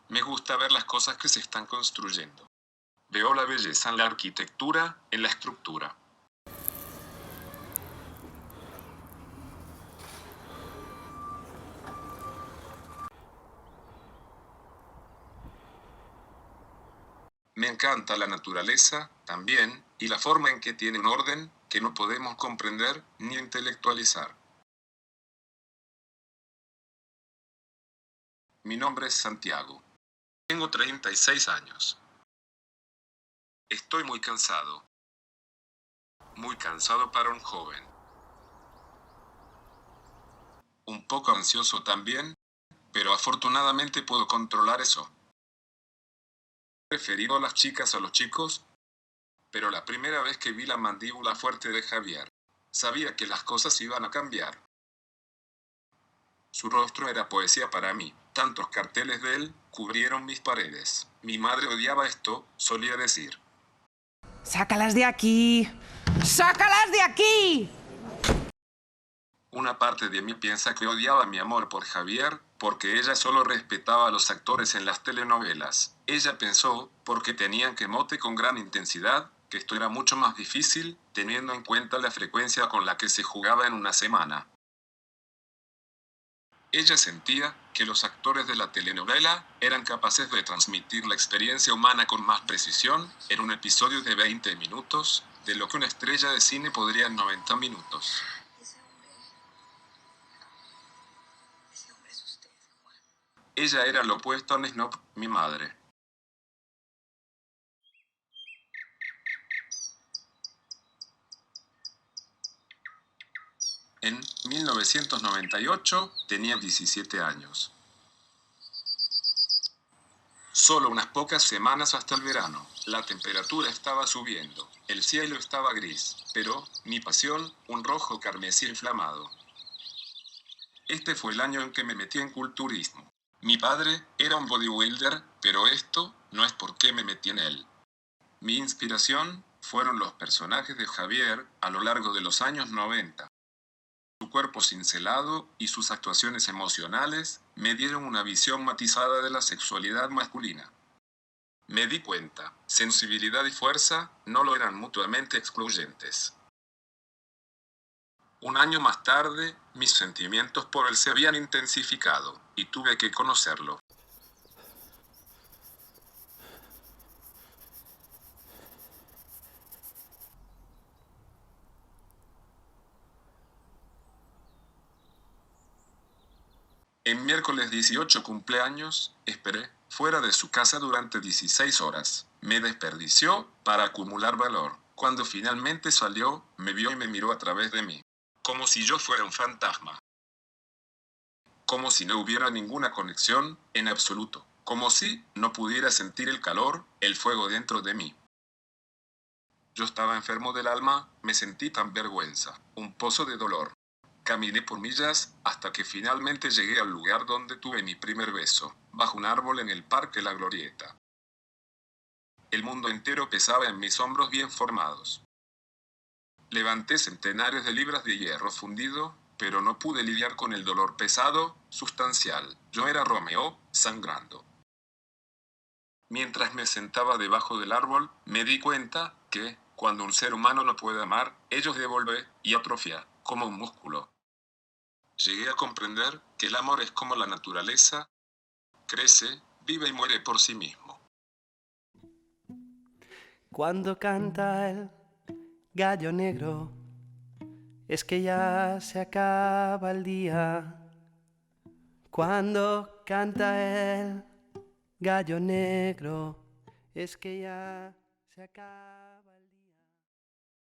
Me gusta ver las cosas que se están construyendo. Veo la belleza en la arquitectura, en la estructura. Me encanta la naturaleza, también, y la forma en que tiene un orden que no podemos comprender ni intelectualizar. Mi nombre es Santiago. Tengo 36 años. Estoy muy cansado para un joven. Un poco ansioso también, pero afortunadamente puedo controlar eso. He preferido a las chicas a los chicos, pero la primera vez que vi la mandíbula fuerte de Javier, sabía que las cosas iban a cambiar. Su rostro era poesía para mí. Tantos carteles de él cubrieron mis paredes. Mi madre odiaba esto, solía decir. ¡Sácalas de aquí! ¡Sácalas de aquí! Una parte de mí piensa que odiaba mi amor por Javier, porque ella solo respetaba a los actores en las telenovelas. Ella pensó, porque tenían que mote con gran intensidad, que esto era mucho más difícil, teniendo en cuenta la frecuencia con la que se jugaba en una semana. Ella sentía que los actores de la telenovela eran capaces de transmitir la experiencia humana con más precisión en un episodio de 20 minutos, de lo que una estrella de cine podría en 90 minutos. Ese hombre es usted, Juan. Ella era lo opuesto a Snoop, mi madre. En 1998 tenía 17 años. Solo unas pocas semanas hasta el verano. La temperatura estaba subiendo. El cielo estaba gris, pero mi pasión, un rojo carmesí inflamado. Este fue el año en que me metí en culturismo. Mi padre era un bodybuilder, pero esto no es por qué me metí en él. Mi inspiración fueron los personajes de Javier a lo largo de los años 90. Su cuerpo cincelado y sus actuaciones emocionales me dieron una visión matizada de la sexualidad masculina. Me di cuenta, sensibilidad y fuerza no lo eran mutuamente excluyentes. Un año más tarde, mis sentimientos por él se habían intensificado, y tuve que conocerlo. En miércoles 18 cumpleaños, esperé fuera de su casa durante 16 horas. Me desperdició para acumular valor. Cuando finalmente salió, me vio y me miró a través de mí. Como si yo fuera un fantasma. Como si no hubiera ninguna conexión, en absoluto. Como si no pudiera sentir el calor, el fuego dentro de mí. Yo estaba enfermo del alma, me sentí tan vergüenza, un pozo de dolor. Caminé por millas, hasta que finalmente llegué al lugar donde tuve mi primer beso, bajo un árbol en el Parque La Glorieta. El mundo entero pesaba en mis hombros bien formados. Levanté centenares de libras de hierro fundido, pero no pude lidiar con el dolor pesado, sustancial. Yo era Romeo, sangrando. Mientras me sentaba debajo del árbol, me di cuenta que, cuando un ser humano no puede amar, ellos devuelve y atrofia, como un músculo. Llegué a comprender que el amor es como la naturaleza, crece, vive y muere por sí mismo. Cuando canta el gallo negro, es que ya se acaba el día. Cuando canta el gallo negro, es que ya se acaba.